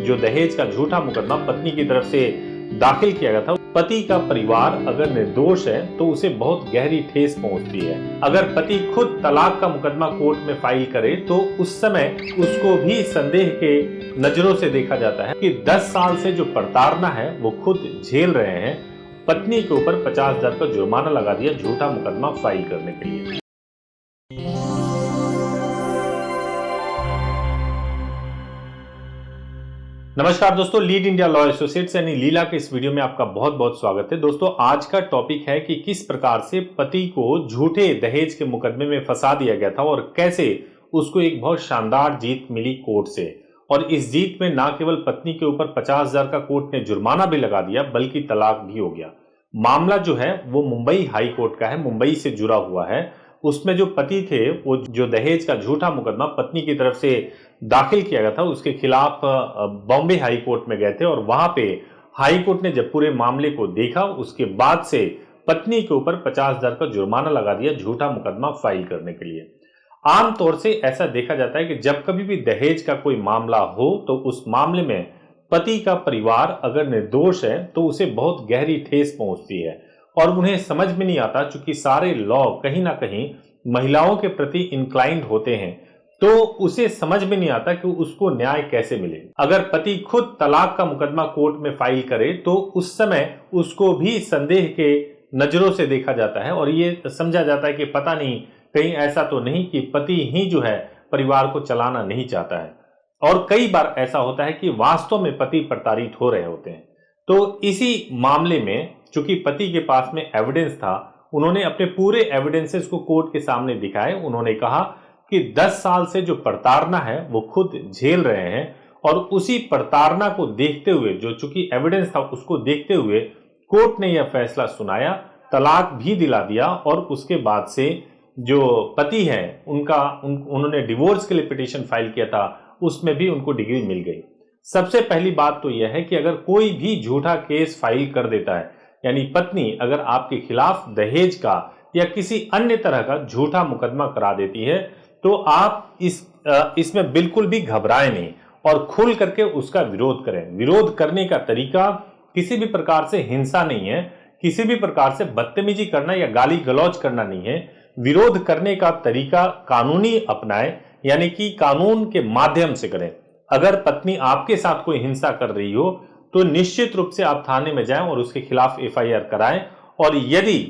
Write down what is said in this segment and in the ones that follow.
जो दहेज का झूठा मुकदमा पत्नी की तरफ से दाखिल किया गया था, पति का परिवार अगर निर्दोष है तो उसे बहुत गहरी ठेस पहुंचती है। अगर पति खुद तलाक का मुकदमा कोर्ट में फाइल करे तो उस समय उसको भी संदेह के नजरों से देखा जाता है कि 10 साल से जो प्रताड़ना है वो खुद झेल रहे हैं। पत्नी के ऊपर 50,000 का जुर्माना लगा दिया झूठा मुकदमा फाइल करने के लिए। नमस्कार दोस्तों, लीड इंडिया लॉ एसोसिएट्स यानी लीला के इस वीडियो में आपका बहुत बहुत स्वागत है। दोस्तों, आज का टॉपिक है कि किस प्रकार से पति को झूठे दहेज के मुकदमे में फंसा दिया गया था और कैसे उसको एक बहुत शानदार जीत मिली कोर्ट से। और इस जीत में ना केवल पत्नी के ऊपर 50,000 का कोर्ट ने जुर्माना भी लगा दिया बल्कि तलाक भी हो गया। मामला जो है वो मुंबई हाई कोर्ट का है, मुंबई से जुड़ा हुआ है। उसमें जो पति थे वो जो दहेज का झूठा मुकदमा पत्नी की तरफ से दाखिल किया गया था उसके खिलाफ बॉम्बे हाई कोर्ट में गए थे और वहां पे हाई कोर्ट ने जब पूरे मामले को देखा उसके बाद से पत्नी के ऊपर 50,000 का जुर्माना लगा दिया झूठा मुकदमा फाइल करने के लिए। आमतौर से ऐसा देखा जाता है कि जब कभी भी दहेज का कोई मामला हो तो उस मामले में पति का परिवार अगर निर्दोष है तो उसे बहुत गहरी ठेस पहुंचती है और उन्हें समझ में नहीं आता, चूंकि सारे लॉ कहीं ना कहीं महिलाओं के प्रति इंक्लाइंड होते हैं तो उसे समझ में नहीं आता कि उसको न्याय कैसे मिले। अगर पति खुद तलाक का मुकदमा कोर्ट में फाइल करे तो उस समय उसको भी संदेह के नजरों से देखा जाता है और ये समझा जाता है कि पता नहीं कहीं ऐसा तो नहीं कि पति ही जो है परिवार को चलाना नहीं चाहता है। और कई बार ऐसा होता है कि वास्तव में पति प्रताड़ित हो रहे होते हैं। तो इसी मामले में चूंकि पति के पास में एविडेंस था, उन्होंने अपने पूरे एविडेंसेस को कोर्ट के सामने दिखाए। उन्होंने कहा कि 10 साल से जो प्रताड़ना है वो खुद झेल रहे हैं और उसी प्रताड़ना को देखते हुए, जो चूंकि एविडेंस था उसको देखते हुए कोर्ट ने यह फैसला सुनाया, तलाक भी दिला दिया और उसके बाद से जो पति है उन्होंने डिवोर्स के लिए पिटीशन फाइल किया था उसमें भी उनको डिग्री मिल गई। सबसे पहली बात तो यह है कि अगर कोई भी झूठा केस फाइल कर देता है, यानी पत्नी अगर आपके खिलाफ दहेज का या किसी अन्य तरह का झूठा मुकदमा करा देती है तो आप इसमें बिल्कुल भी घबराएं नहीं और खुल करके उसका विरोध करें। विरोध करने का तरीका किसी भी प्रकार से हिंसा नहीं है, किसी भी प्रकार से बदतमीजी करना या गाली गलौज करना नहीं है। विरोध करने का तरीका कानूनी अपनाएं, यानी कि कानून के माध्यम से करें। अगर पत्नी आपके साथ कोई हिंसा कर रही हो तो निश्चित रूप से आप थाने में जाएं और उसके खिलाफ FIR कराएं। और यदि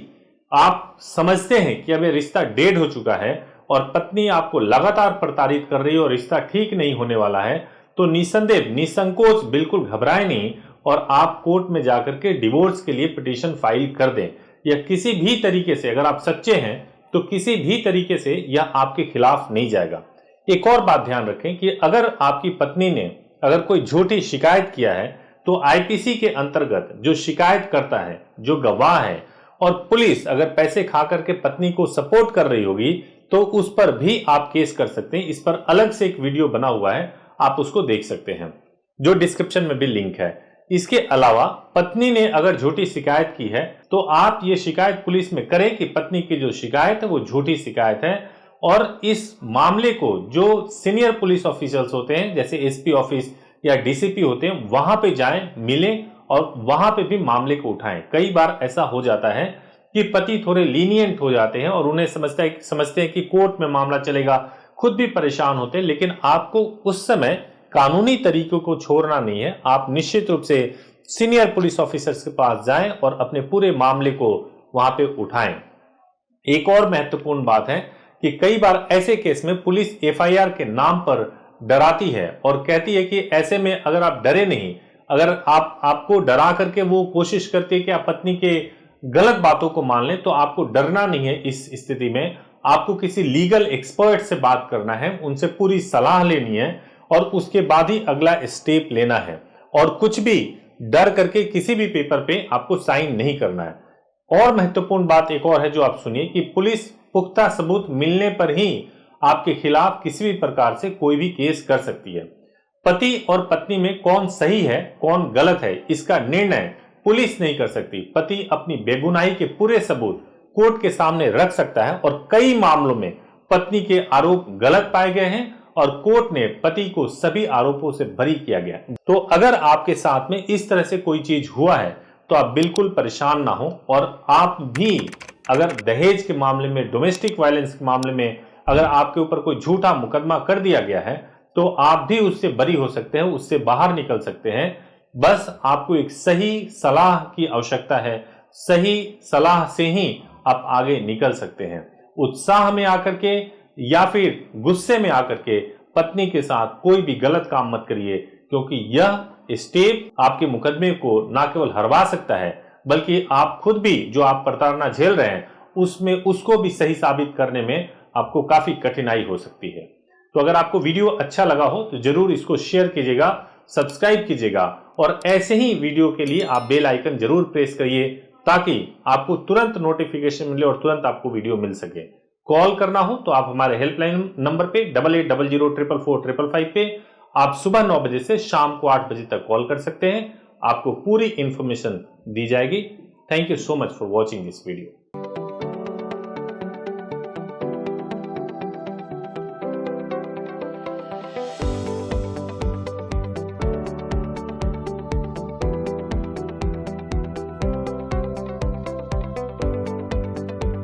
आप समझते हैं कि अब ये रिश्ता डेड हो चुका है और पत्नी आपको लगातार प्रताड़ित कर रही है और रिश्ता ठीक नहीं होने वाला है तो निसंदेह निसंकोच बिल्कुल घबराएं नहीं और आप कोर्ट में जाकर के डिवोर्स के लिए पिटीशन फाइल कर दें। या किसी भी तरीके से, अगर आप सच्चे हैं तो किसी भी तरीके से यह आपके खिलाफ नहीं जाएगा। एक और बात ध्यान रखें कि अगर आपकी पत्नी ने अगर कोई झूठी शिकायत किया है तो IPC के अंतर्गत जो शिकायत करता है, जो गवाह है और पुलिस अगर पैसे खा करके पत्नी को सपोर्ट कर रही होगी तो उस पर भी आप केस कर सकते हैं। इस पर अलग से एक वीडियो बना हुआ है, आप उसको देख सकते हैं, जो डिस्क्रिप्शन में भी लिंक है। इसके अलावा पत्नी ने अगर झूठी शिकायत की है तो आप ये शिकायत पुलिस में करें कि पत्नी की जो शिकायत है वो झूठी शिकायत है और इस मामले को जो सीनियर पुलिस ऑफिसर्स होते हैं जैसे SP ऑफिस या DCP होते हैं वहां पे जाएं, मिलें और वहां पे भी मामले को उठाएं। कई बार ऐसा हो जाता है कि पति थोड़े लीनियंट हो जाते हैं और उन्हें समझते हैं कि कोर्ट में मामला चलेगा, खुद भी परेशान होते हैं। लेकिन आपको उस समय कानूनी तरीकों को छोड़ना नहीं है। आप निश्चित रूप से सीनियर पुलिस ऑफिसर्स के पास जाएं और अपने पूरे मामले को वहां पे उठाएं। एक और महत्वपूर्ण बात है कि कई बार ऐसे केस में पुलिस FIR के नाम पर डराती है और कहती है कि ऐसे में अगर आप डरे नहीं, अगर आपको डरा करके वो कोशिश करती है कि आप पत्नी के गलत बातों को मान लें तो आपको डरना नहीं है। इस स्थिति में आपको किसी लीगल एक्सपर्ट से बात करना है, उनसे पूरी सलाह लेनी है और उसके बाद ही अगला स्टेप लेना है और कुछ भी डर करके किसी भी पेपर पे आपको साइन नहीं करना है। और महत्वपूर्ण बात एक और है जो आप सुनिए कि पुलिस पुख्ता सबूत मिलने पर ही आपके खिलाफ किसी भी प्रकार से कोई भी केस कर सकती है। पति और पत्नी में कौन सही है कौन गलत है इसका निर्णय पुलिस नहीं कर सकती। पति अपनी बेगुनाही के पूरे सबूत कोर्ट के सामने रख सकता है और कई मामलों में पत्नी के आरोप गलत पाए गए हैं और कोर्ट ने पति को सभी आरोपों से बरी किया गया। तो अगर आपके साथ में इस तरह से कोई चीज हुआ है तो आप बिल्कुल परेशान ना हो, और आप भी अगर दहेज के मामले में, डोमेस्टिक वायलेंस के मामले में अगर आपके ऊपर कोई झूठा मुकदमा कर दिया गया है तो आप भी उससे बरी हो सकते हैं, उससे बाहर निकल सकते हैं। बस आपको एक सही सलाह की आवश्यकता है, सही सलाह से ही आप आगे निकल सकते हैं। उत्साह में आकर के या फिर गुस्से में आकर के पत्नी के साथ कोई भी गलत काम मत करिए, क्योंकि यह स्टेप आपके मुकदमे को न केवल हरवा सकता है बल्कि आप खुद भी जो आप प्रताड़ना झेल रहे हैं उसमें उसको भी सही साबित करने में आपको काफी कठिनाई हो सकती है। तो अगर आपको वीडियो अच्छा लगा हो तो जरूर इसको शेयर कीजिएगा, सब्सक्राइब कीजिएगा, और ऐसे ही वीडियो के लिए आप बेल आइकन जरूर प्रेस करिए ताकि आपको तुरंत नोटिफिकेशन मिले और तुरंत आपको वीडियो मिल सके। कॉल करना हो तो आप हमारे हेल्पलाइन नंबर पे 8800044555 पे आप सुबह 9 बजे से शाम को 8 बजे तक कॉल कर सकते हैं। आपको पूरी इंफॉर्मेशन दी जाएगी। Thank you so much for watching this video.